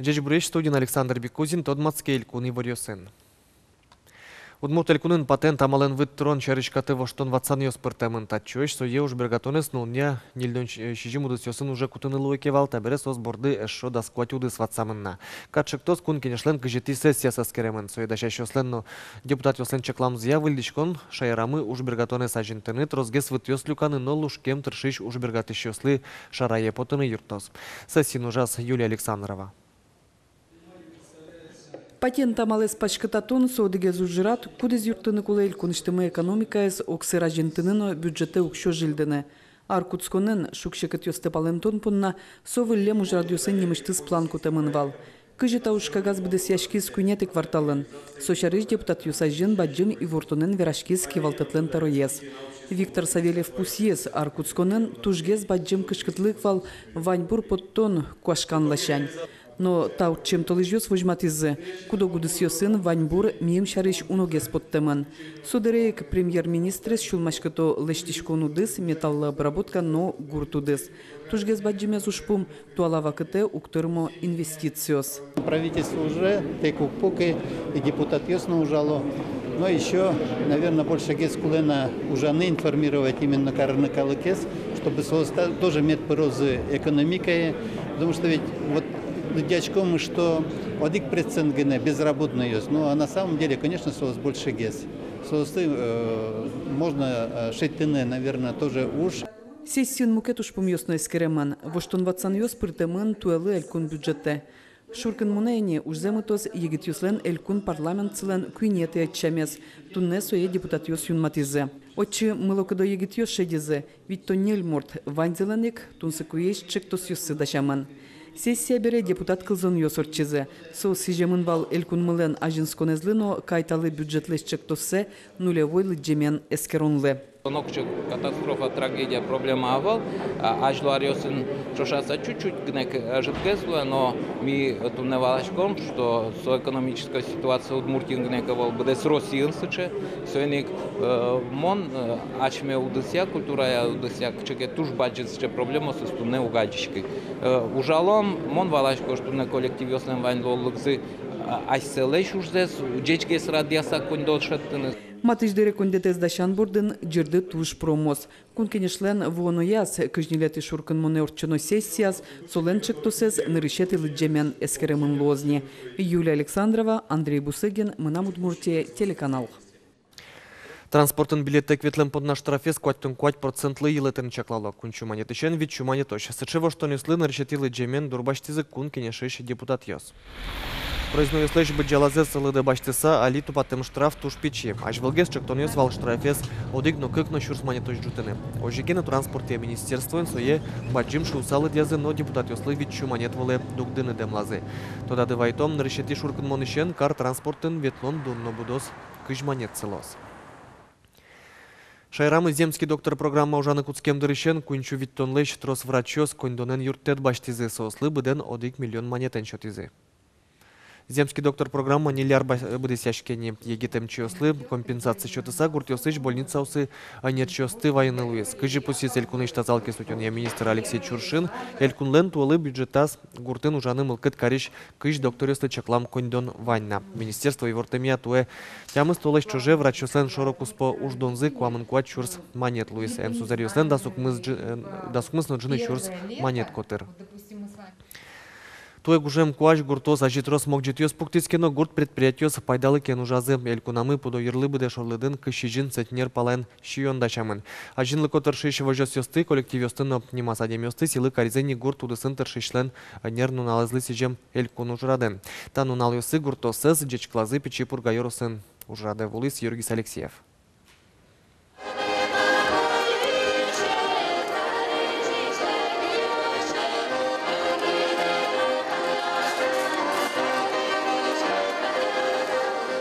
Жеж Буреш студин Александр Бекузин, Тодмацкейль куни варьосен. Удмуртель патент амален виттрон чаричкаты воштон ватсан йоспыртамын татчуэш, сое уж бергатонес, но не нильдон шижим удысёсын уже кутынылуы кевалта, берес озборды эшо даскуать удыс ватсамынна. Катшыктос кун кенешлен кыжети сессия соскеремен, сое дашащ ослен, но депутат ослен чеклам зия выльдичкон, шайрамы уж бергатонес ажинтенет, розгес вытёс люканы, но лушкем тршиш уж бергатыш ослы шарае потыны юртос. Сессин ужас Юлия Александрова. Патент амалес пачкататон соодыге зужират, кудыз юртыны кулейл куныштымы экономикаес оксыр ажинтыныно бюджеты укшо жилдыны. Аркутсконен шукшекет ёсты палентон пунна совылле мужрадюсын немыштыз план кутамын вал. Кыжы таушка газ быдыс яшкиз куйнеты кварталын. Сошарыш депутат юсажын баджым и вуртонен верашкиз кивалтатлен тароез. Виктор Савельев пусьез Аркутсконен тужгез баджым кышкытлык вал ваньбур поттон куашкан лашань. Но тау чем то лежёс возьматизы, куда гудысё сын ваньбур мием шарыш уногес подтеман. Судерейк премьер-министр шулмашкато лештишкону дыс металлообработка но гуртудыс. Тужгез баджимез ушпум туалава кте уктормо инвестициос. Правительство уже текупуки и депутат ясно ужало. Но еще, наверное, больше гескулена уже не информировать именно Карнакалыкес, чтобы тоже иметь порозы экономикой, потому что ведь вот дядьком, что 1% безработный есть, ну а на самом деле, конечно, соус больше гес. Соусы можно шейтыны, наверное, тоже уж. Сессион мукетуш помьёсной скереман, воштон ватсан ёс притеман туэлы элькун бюджете. Шуркин мунейни ужземытос егитюслен элькун парламент цилен куинеты отчамес, тунне сое депутат ёс юнматизе. Отчи мылокадо егитюс шедизе, ведь то нельморт ванзеленик, тунсы куеш чектос ёсы дашаман. Сессия бере депутат кылзын ёсорчизе. Со сижемын вал элькун мылен ажинсконезлыно кайталы бюджетлеш чектосе нулевой лыджемен эскеронлы. Нокче катастрофа, трагедия, проблема авал. Ажлуариосин чушаса чуть-чуть гнек жидкесло, но ми туневалашком, что со экономическая ситуация Удмуртии гнековал bude с Россией сыче, соеник мон ачме удысия культура я удысия кчеке туж баджетсче проблема с туне угадичкой. Ужалом мон валашко что на коллективёсным вайнлолыкзы айселеш ужзес джечкес радиаса кондошеттыны. Матыш дере кондетез дашан бурдын жирды туш промос. Кун кенешлен вонояс кыжнилети шуркын монеорчено сессияс солен чектосез нырышеты лыджемен эскеремын лозни. Юлия Александрова, Андрей Бусыгин, Мынам Удмуртия, телеканал. Транспортын билетті кветлен подна штрафес куаттын 4% елетін чаклалы. Кун чумане тышен вид чумане тош. Сычево что неслы нарышети лыджемен дурбаштизы кун кенешеш депутат ёс. Произною слэш бы джалазе сылыды баштыса, али тупатым штраф туш печи. Аж вылгес чектонёс вал штрафес, одыгно кыкно шурсмане тош джутыны. Ожигены транспорте министерствоен сое баджим шусалы дезы, но депутат ёслы вид чуманет вылы дугдыны демлазы. Тода дывайтом нарышети шуркын монышен кар транспортын ветлон дунно будос кыжманет целос. Шайрамы земский доктор программа ужаны куцкем дырышен, кунчу виттон лещ трос врачос, кондонен юртет баштизы сослы быден 1 миллион монетен чотизы. Земский доктор программа неляр быдысяшкени егитем чослы, компенсация счетыса, гуртёсыч больница усы, а нет чосты военный луис. Кыжи пусис элькуны штазалки сутен я министр Алексей Чуршин, элькунлен туалы бюджетас гуртын ужаны мылкыт кариш кыж докторёсты чаклам кондон ванна. Министерство и вортемия туэ тямы столыш чуже врачослен шорокуспо уждонзы куамын куат чурс манет луис. Сузарёслен дасукмыс джины чурс манет котыр. Той гужем куаш гуртос ажитрос могжитёс пуктискено гурт предприятиёс пайдалы кен ужазы элькунамы подойырлы быде шорлыдын кышижин сетнер пален шиёндашамын. Ажинлы котыр шиши вожос ёсты коллектив ёстын немас адем ёсты силы каризени гурт удысын тыршишлен нер нуналызлы сижем элькун ужраден. Та нунал ёсы гуртосыз джечклазы печи пургайоросын ужраде вулыс Юргис Алексеев.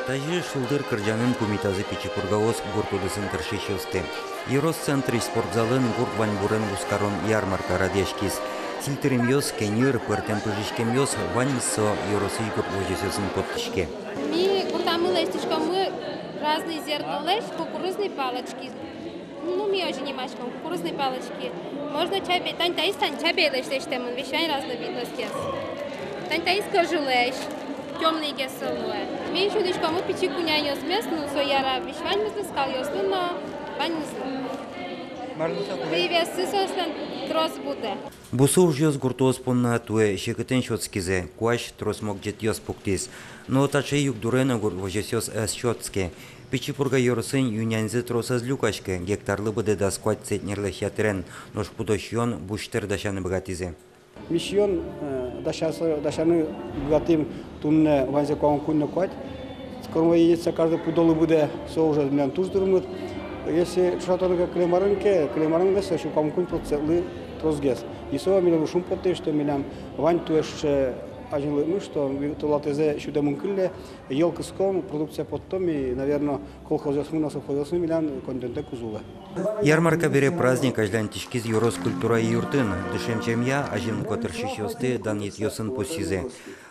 Тажи шулдыр кыржанын кумитазы пичипургаос гуртудысын тыршишёсты. Еврос-центри спортзалын гурт ваньбурен ускарон ярмарка радешкис. Силтерим ёс кенюр пыртем пыжишкем ёс ваньмиссо евросыйгур вожесёсын подтышке. Ми гуртамы лестишком мы разные зеркалеш, кукурузные палочки. Ну, ми очень немашком, кукурузные палочки. Можно чай пить, тань таистань чай пить лештештем, вещай разновидности. Тань-тань скажелеш, темный кесылуэ. Мен чудышко мы печи куня ёсмес, ну сояра вишвань мы скал ёслы, но вань не знаю. Привет, сысослен трос буде. Бусу ужьёс гуртос понна туэ шекетен шотскизе, куаш трос мог жет ёс пуктис. Но таче юг дурена гурт вожесёс эс шотске. Пичипурга йорсын юнянзе тросаз люкашке, гектарлы буде да сквать цетнерлы хятерен, нож пудощён буштер дашаны богатизе. Миссион дашаны богатым тунне ванзе куанкунне квать. Скоро едется каждый пудолы буде со уже меня туз дурмут. Если что-то как клемарынке, что куанкун процелы тросгес. И со меня шум поте, что меня вань туэш ажинлы мы, что тулатезе сюда мункилле, елкиском продукция потом и, наверное, колхозясмы на совхозясмы меня контенте кузула. Ярмарка бере праздник ажлян тишкиз юрос культура и юртын. Дышемчемья ажин котыршищосты дан етьёсын посизе.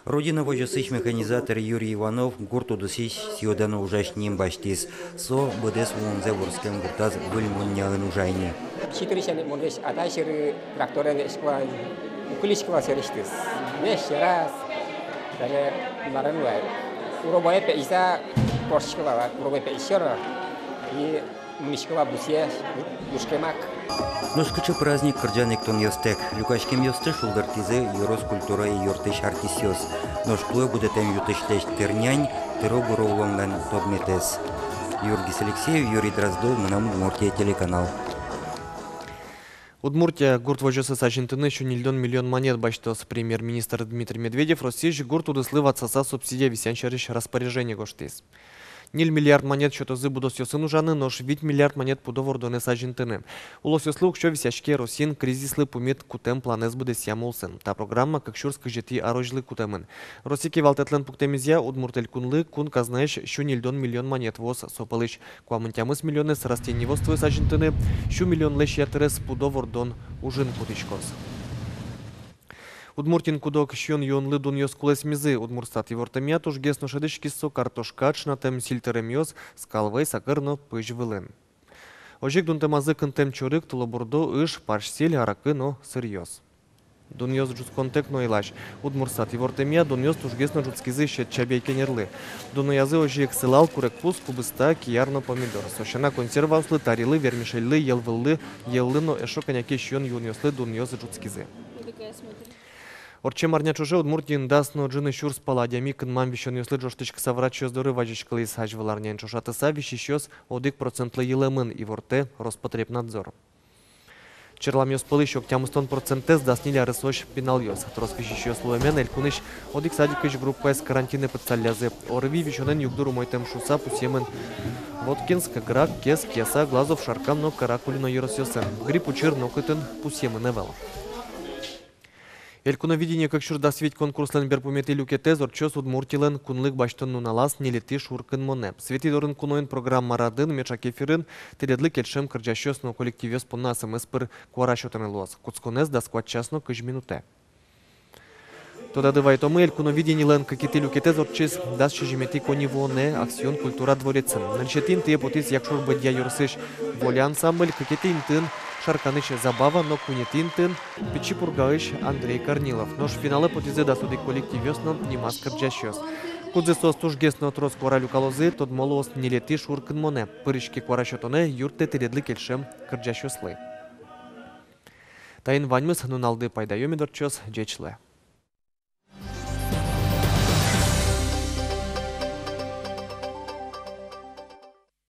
Родина вожесыч механизатор Юрий Иванов гурту дысыч сиодана ужаш ним баштис. Со быдес вунзе ворскем гуртаз выльмуннялын ужайни. Читричаны мондеш аташыры тракторен эшква укулишква сериштис. Вещь раз. Даже марануай. Уробая пейса поршкова, уробая пейсера. И мишкова бусе душкемак. Ношкычы праздник кырджаник тон ёстек. Люкашкем ёсты шулдартизе юрос культура и юртыш артисёс. Ношклуэ будетем ютышлеш тернянь, тыро буровлонган тодметес. Юргис Алексеев, Юрий Дроздов, Манам Удмуртия телеканал. Удмуртия гурт вожесы сажинтыны миллион монет баштос премьер-министр Дмитрий Медведев России гурт удыслы ватсаса субсидия висянчарыш распоряжение гоштис. Нил миллиард монет счетозы будос ёсын ужаны, нож 8 миллиард монет пудовор доне сажинтыны. Улос ёслы что висяшке Росин кризислы пумет кутем планез буде сямулсын. Та программа как шурск жети арожлы кутемын. Росики валтетлен пуктемизя удмуртель кунлы кун казнаеш миллион монет воз сопалыш. Куамынтямыс миллионы с растеневоствы сажинтыны, миллион леш ятерес пудовор дон ужин путичкос. Удмуртин кудок шьон йонлы дун йос кулес мизы. Удмурстат евортамия туш гесно шедышкисо картошкач на тем сильтерем йос скалвей сакырно пыж вылен. Ожик дун темазы кынтем чорык тулобурдо иш паршсель аракы но сырьёс. Дун йос джусконтек но илаш. Удмурстат евортамия дун йос туш гесно джускизы щет чабейкенерлы. Дун язы ожик сылал курек пус кубыста киярно помидор. Сощана консервауслы тарилы вермишельлы еллы но эшо коняки шьон йон йослы дун йос джускизы. Орче марня чуже Удмуртин дасно джины щур с паладями кынман вещен ёслы джоштычк саврач ёздоры вajishкалы сажваларнян чушатыса вещищёс 1% елемын и ворте Роспотребнадзор. Черлам ёспылы щок тямыстон процентез даснили арысош пенал ёс. Трос вещищёс луэмен элькуныш 1 садикыш группа с карантины подсалязы. Орыви вещенен югдуру мойтем шуса пусемен. Воткинск, Грак, Кес, Кеса, Глазов, Шаркам, но Каракулино ёросёсен. Грипп учир нокытын пусемен эвел. Элькуновидение как шурда свить конкурслен берпумети люкетез орчос удмуртилен кунлык баштын нуналас нелети шуркын монеп. Светидорын куноин программа радын мечакефирын теледлы кельшем кырджащосно коллективёс понна смс-пыр куарашотын лос. Куцконез да скватчасно кыж минуте. Тода дывайтомы элькуновидение лен какити люкетез орчис дас шижимети конивоне акцион культура дворецын. Нальчетин те потис якшур бадья юрсыш воля ансамбль какити интын Шарканыш забава, но кунетинтын, Пичипургаыш Андрей Корнилов. Нож финалы потизе да суды коллективёсно немас кырджащёс. Кудзе сос туш гесно трос кваралю калозы, тод молос нелети шуркын моне. Пырышки кварашотоне юрте тередлы кельшем кырджащёслы. Тайын ваньмыс нуналды пайдайоми дорчос джечле.